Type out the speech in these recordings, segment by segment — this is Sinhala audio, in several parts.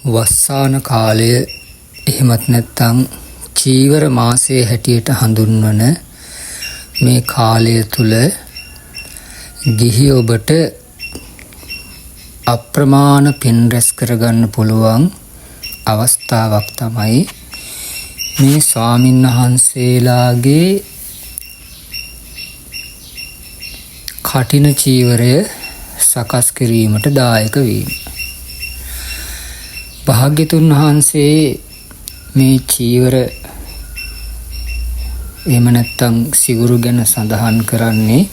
වස්සාන කාලය එහෙමත් නැත්නම් චීවර මාසයේ හැටියට හඳුන්වන මේ කාලය තුල ගිහි ඔබට අප්‍රමාණ පින් රැස් කරගන්න පුළුවන් අවස්ථාවක් තමයි මේ ස්වාමින්වහන්සේලාගේ කටින චීවරය සකස් කිරීමට දායක වීම. භාග්‍යතුන් වහන්සේ මේ චීවර එහෙම නැත්නම් සිවුරු ගැන සඳහන් කරන්නේ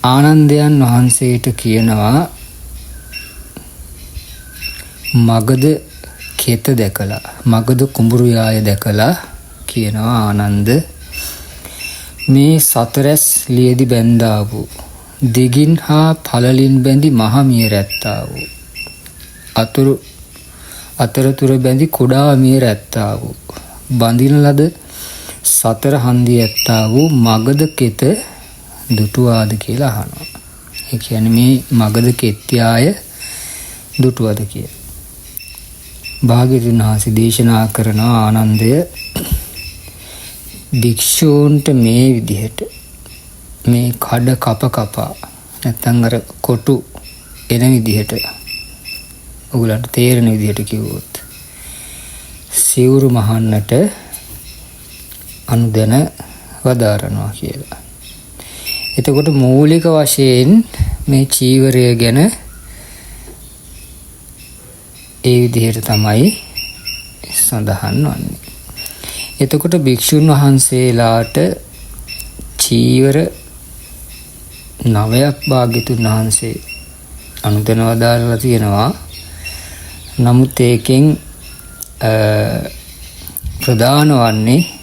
ආනන්දයන් වහන්සේට කියනවා මගධ කෙත දැකලා මගධ කුඹුරු යාය දැකලා කියනවා ආනන්ද මේ සතරැස් ලියදි බැඳා වූ දිගින් හා පළලින් බැඳි මහමිය රැත්තා වූ අතරතුර බැඳි කුඩා මිය රැත්තා වූ බඳින ලද සතර හන්දි ඇත්තා වූ මගධ කෙත දුටුවාද කියලා අහනවා. ඒ කියන්නේ මේ මගධ කෙත්‍යාය දුටුවද කියලා. භාග්‍යවතුන් වහන්සේ දේශනා කරන ආනන්දය භික්ෂූන්ට මේ විදිහට මේ කඩ කප නැත්නම් අර කොටු එන විදිහට ඔයගලන්ට තේරෙන විදිහට කිව්වොත් සිවුරු මහන්නට අනුදැන වදාරනවා කියලා. එතකොට මූලික වශයෙන් මේ චීවරය ගැන ඒ විදිහට තමයි සඳහන් වන්නේ. එතකොට භික්ෂුන් වහන්සේලාට චීවර 9ක් භාග්‍යතුන් වහන්සේ අනුදැන වදාරලා තියෙනවා. නමුත් ඒකෙන් ප්‍රධාන වන්නේ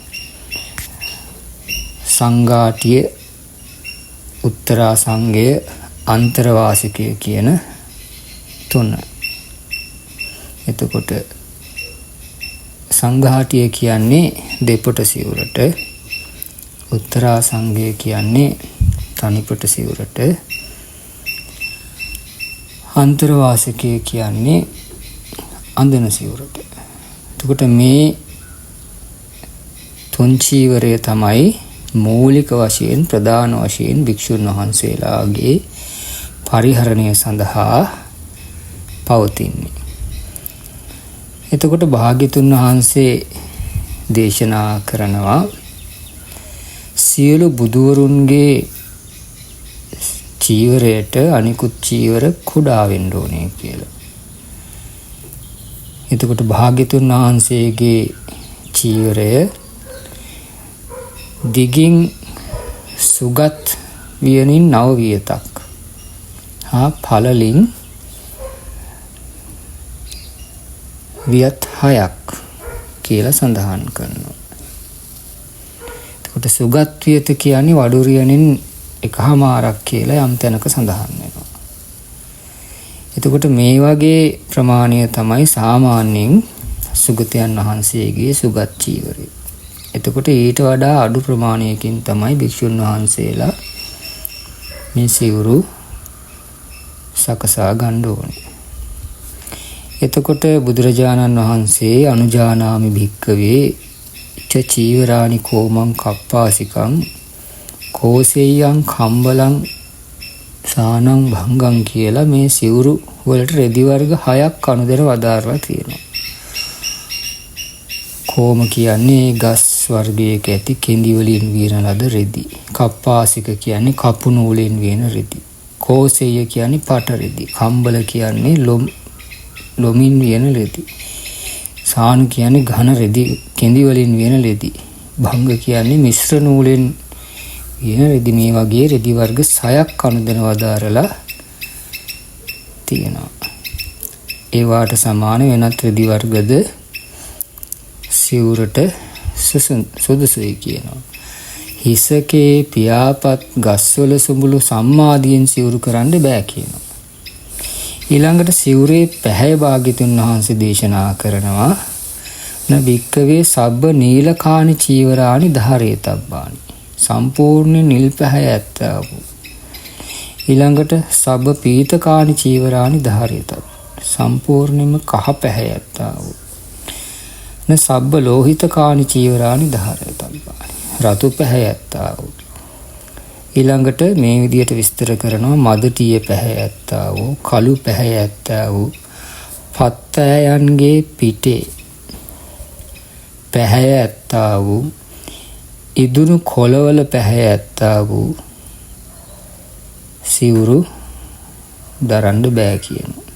සංඝාටිය, උත්තරා සංඝය, අන්තරවාසිකය කියන තුන. එතකොට සංඝාටිය කියන්නේ දෙපොට සිවුරට, උත්තරා සංඝය කියන්නේ තනිපොට සිවුරට, අන්තරවාසිකය කියන්නේ අඳින සිවුරට. එතකොට මේ තුන් චීවරය තමයි මූලික වශයෙන් ප්‍රධාන වශයෙන් භික්ෂුන් වහන්සේලාගේ පරිහරණය සඳහා පවතින්නේ. එතකොට භාග්‍යතුන් වහන්සේ දේශනා කරනවා සියලු බුදුවරුන්ගේ චීවරයට අනිකුත් චීවර කුඩා වෙන්න ඕනේ කියලා. එතකොට භාග්‍යතුන් වහන්සේගේ චීවරය දිගින් සුගත් වියනින් 9 වියතක් හා පළලින් වියත් 6ක් කියලා සඳහන් කරනවා. එතකොට සුගත් වියත කියන්නේ වඩුරියනින් 1/4ක් කියලා යම් තැනක සඳහන් වෙනවා. එතකොට මේ වගේ ප්‍රමාණය තමයි සාමාන්‍යයෙන් සුගතයන් වහන්සේගේ සුගත් චීවරය. එතකොට ඊට වඩා අඩු ප්‍රමාණයකින් තමයි භික්ෂුන් වහන්සේලා මේ සිවුරු සකසා ගන්න ඕනේ. එතකොට බුදුරජාණන් වහන්සේ අනුජානාමි භික්කවේ ච චීවරානි කෝමං කප්පාසිකං කෝසෙය්‍යං කම්බලං සානං භංගං කියලා මේ සිවුරු වලට රෙදි වර්ග 6ක් අනුදැන වදාරලා තියෙනවා. කෝම කියන්නේ ගස් වර්ගයක ඇති කෙඳි වලින් වියන ලද රෙදි. කප්පාසික කියන්නේ කපු නූලෙන් වියන රෙදි. කෝසෙය කියන්නේ පට රෙදි. කම්බල කියන්නේ ලොමින් වියන රෙදි. සාන කියන්නේ ඝන රෙදි කෙඳි වලින් වියන රෙදි. භංග කියන්නේ මිශ්‍ර නූලෙන් වියන රෙදි. මේ වගේ රෙදි වර්ග 6ක් අනුදැන වදාරලා තියෙනවා. ඒ වාට සමාන වෙනත් රෙදි වර්ගද සිවුරට සුදුසුයි කියනවා. හිසකේ පියාපත් ගස්වල සුඹුළු සම්මාදියෙන් සිවුරු කරන්න බෑ කියනවා. ඊළඟට සිවුරේ පැහැය භාග්‍යතුන් වහන්සේ දේශනා කරනවා න භික්කවේ සබ්බ නීලකානි චීවරානි ධාරේතබ්බානි. සම්පූර්ණ නිල් පැහැය ඇත්තා වූ. ඊළඟට සබ්බ පීතකානි චීවරානි ධාරේතබ්බ. සම්පූර්ණයෙන්ම කහ පැහැ ඇත්තා වූ න සබ්බ ලෝහිත කානි චීවරානි ධාරයතබ්බානි රතු පැහැ ඇත්තා වූ. ඊළඟට මේ විදිහට විස්තර කරනවා මදටිය පැහැ ඇත්තා වූ කළු පැහැ ඇත්තා වූ පත්තයන්ගේ පිටේ පැහැ ඇත්තා වූ ඉදුණු කොළවල පැහැ ඇත්තා වූ සිවුරු දරන්න බෑ කියනවා.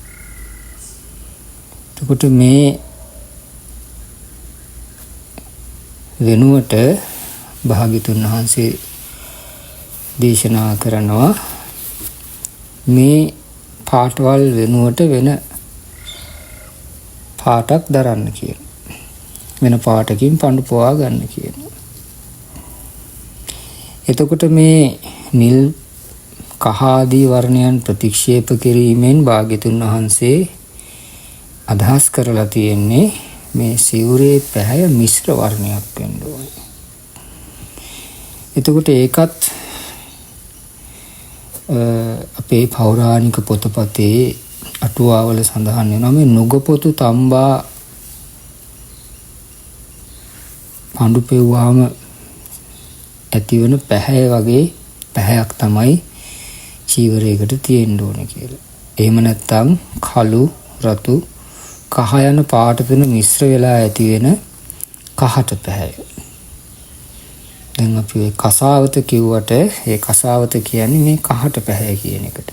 එතකොට මේ වෙනුවට භාග්‍යතුන් වහන්සේ දේශනා කරනවා මේ පාටවල් වෙනුවට වෙන පාටක් දරන්න කියන. වෙන පාටකින් පඳු පොවා ගන්න කියනවා. එතකොට මේ නිල් කහ ආදී වර්ණයන් ප්‍රතික්ෂේප කිරීමෙන් භාග්‍යතුන් වහන්සේ අදහස් කරලා තියෙන්නේ මේ සිවුරේ පැහැය මිශ්‍ර වර්ණයක් වෙන්න ඕනේ. එතකොට ඒකත් අපේ පෞරාණික පොතපතේ අටුවාවල සඳහන් වෙනවා මේ නුගපොතු තම්බා පඳු පෙව්වාම ඇතිවන පැහැය වගේ පැහැයක් තමයි චීවරයකට තියෙන්න ඕනේ කියලා. එහෙම නැත්නම් කළු රතු කහ යන පාට තුන මිශ්‍ර වෙලා ඇති වෙන කහට පැහැය. දැන් අපි ඒ කසාවත කිව්වට ඒ කසාවත කියන්නේ මේ කහට පැහැය කියන එකට.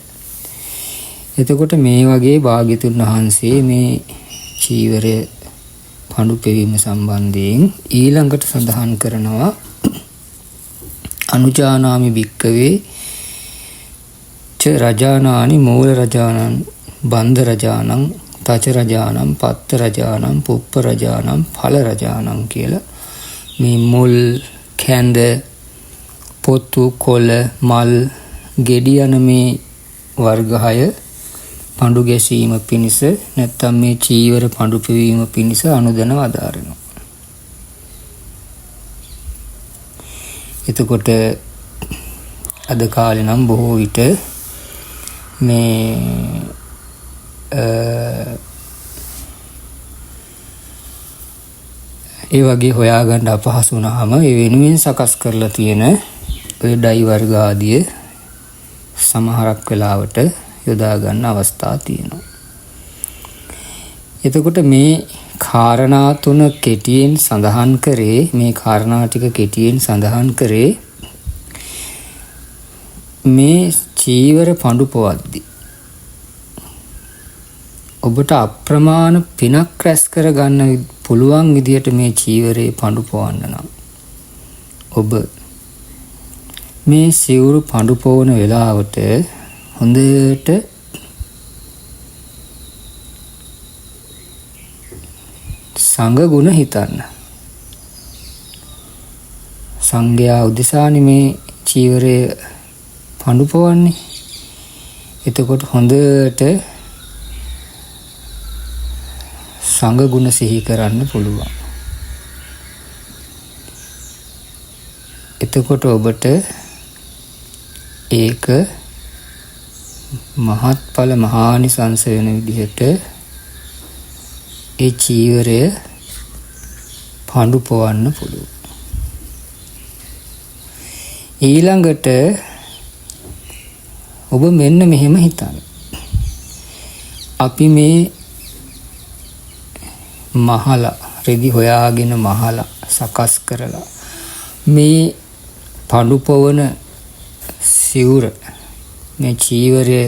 එතකොට මේ වගේ භාග්‍යතුන් වහන්සේ මේ චීවරය පඳු පෙවීම සම්බන්ධයෙන් ඊළඟට සඳහන් කරනවා අනුජානාමි භික්කවේ ච රජානානි මූල රජානං බන්ධ රජානං තච රජානං පත්ත රජානං පුප්ප රජානං ඵල රජානං කියලා මේ මුල් කැඳ පොතු කොළ මල් ගෙඩි යන මේ වර්ග 6 පඳු ගැසීම පිණිස නැත්නම් මේ චීවර පඳු පෙවීම පිණිස අනුදැන වදාරනවා. එතකොට අද කාලේ නම් බොහෝ විට මේ ඒ වගේ හොයාගන්න අපහසු වුණාම ඒ වෙනුවෙන් සකස් කරලා තියෙන ඔය ඩයි වර්ග ආදිය සමහරක් වෙලාවට යොදා ගන්න අවස්ථා තියෙනවා. එතකොට මේ කාරණා තුන කෙටියෙන් සඳහන් කරේ මේ කාරණා ටික කෙටියෙන් සඳහන් කරේ මේ චීවර පඳු පොවද්දී ඔබට අප්‍රමාණ පිනක් රැස් කර ගන්න පුළුවන් විදියට මේ චීවරේ පඳු පොවන්න නම් ඔබ මේ සිවුරු පඳු පොවන වෙලාවට හොඳට සංඝ ගුණ හිතන්න. සංඝයා උදෙසානේ මේ චීවරය පඳු පොවන්නේ. එතකොට හොඳට සංඝ ගුණ සිහි කරන්න පුළුවන්. එතකොට ඔබට ඒක මහත්ඵල මහානිසංස වෙන විදිහට ඒ චීවරය පඳු පොවන්න පුළුවන්. ඊළඟට ඔබ මෙන්න මෙහෙම හිතන්න. අපි මේ මහලා රෙදි හොයාගෙන මහලා සකස් කරලා මේ පඳු පොවන සිවුර මේ චීවරය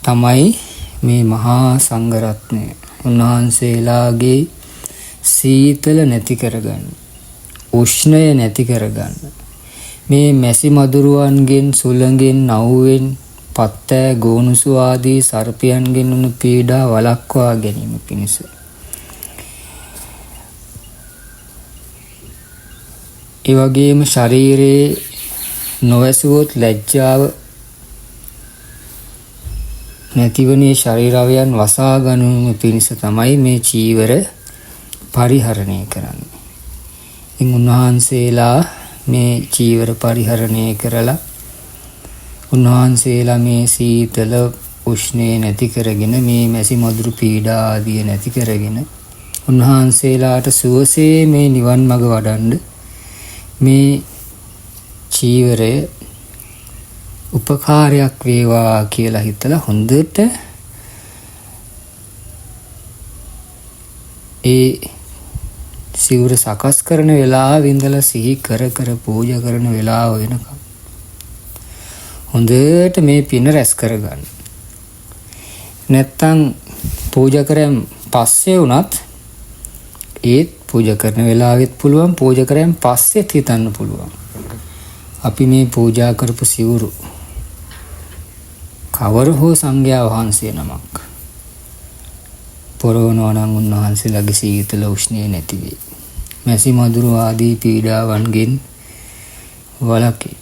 තමයි මේ මහා සංඝරත්නය උන්වහන්සේලාගේ සීතල නැති කරගන්න, උෂ්ණය නැති කරගන්න, මේ මැසි මදුරුවන්ගෙන් සුළඟෙන් නවුවෙන් පත්තෑ ගෝනුසු ආදී සර්පයන්ගෙන් වන පීඩා වළක්වා ගැනීම පිණිස ඒ වගේම ශරීරයේ නොවැසුවොත් ලැජ්ජාව නැතිවනේ ශරීරාවයන් වසා ගනුම පිණිස තමයි මේ චීවර පරිහරණය කරන්නේ. ඉතින් උන්වහන්සේලා මේ චීවර පරිහරණය කරලා උන්වහන්සේලා මේ සීතල උෂ්ණේ නැති කරගෙන මේ මැසි මදුරු පීඩා ආදිය නැති කරගෙන උන්වහන්සේලාට සුවසේ මේ නිවන් මඟ වඩන්න මේ චීවරය උපකාරයක් වේවා කියලා හිතලා හොඳට ඒ සිවුර සකස් කරන වෙලාව ඉඳලා සිහි කර කර පූජා කරන වෙලාව වෙනකම් හොඳට මේ පින රැස් කරගන්න. නැත්තම් පූජා කරන් පස්සේ වුණත් ඒත් පූජා කරන වෙලාවෙත් පුළුවන්, පූජා කරන් පස්සෙත් හිතන්න පුළුවන්. අපි මේ පූජා කරපු සිවුරු කවර හෝ සංඝයා වහන්සේ නමක් පොරවනවා නම් උන්වහන්සේලාගේ සීතල උෂ්ණය නැති වෙයි. මැසි මදුරු ආදී පීඩාවන්ගෙන් වළකී.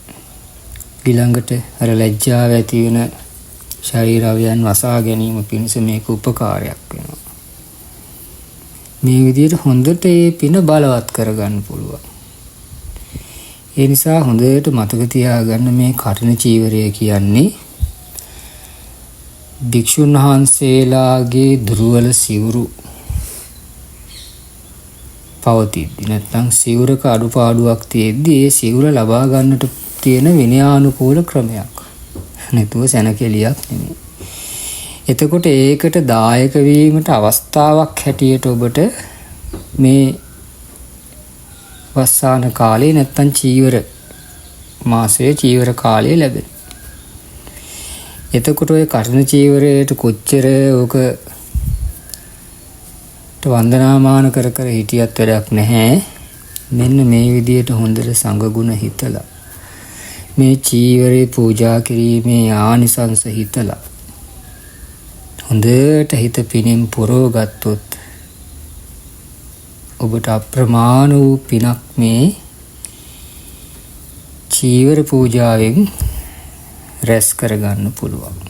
ඊළඟට අර ලැජ්ජාව ඇති වෙන ශරීර අවයන් වසා ගැනීම පිණිස මේක උපකාරයක් වෙනවා. මේ විදිහට හොඳට මේ පින බලවත් කරගන්න පුළුවන්. ඒ නිසා හොඳට මතක තියාගන්න මේ කඨින චීවරය කියන්නේ භික්ෂුන් වහන්සේලාගේ දුර්වල සිවුරු පවතිද්දී නැත්නම් සිවුරක අඩුපාඩුවක් තියෙද්දී ඒ සිවුර ලබා ගන්නට තියෙන විනයානුකූල ක්‍රමයක්. නැතුව සැනකෙලියක් නෙමෙයි. එතකොට ඒකට දායක වීමට අවස්ථාවක් හැටියට ඔබට මේ වස්සාන කාලේ නැත්නම් චීවර මාසයේ චීවර කාලය ලැබෙන. එතකොට ඔය කඨින චීවරයට කොච්චර ඔක වන්දනාමාන කර කර හිටියත් වැඩක් නැහැ. මෙන්න මේ විදියට හොඳට සංඝගුණ හිතලා මේ චීවරේ පූජා කිරීමේ ආනිසංස හිතලා හොඳට හිත පිනින් පුරව ගත්තොත් ඔබට අප්‍රමාණ වූ පිනක් මේ චීවර පූජාවෙන් රැස් කරගන්න පුළුවන්.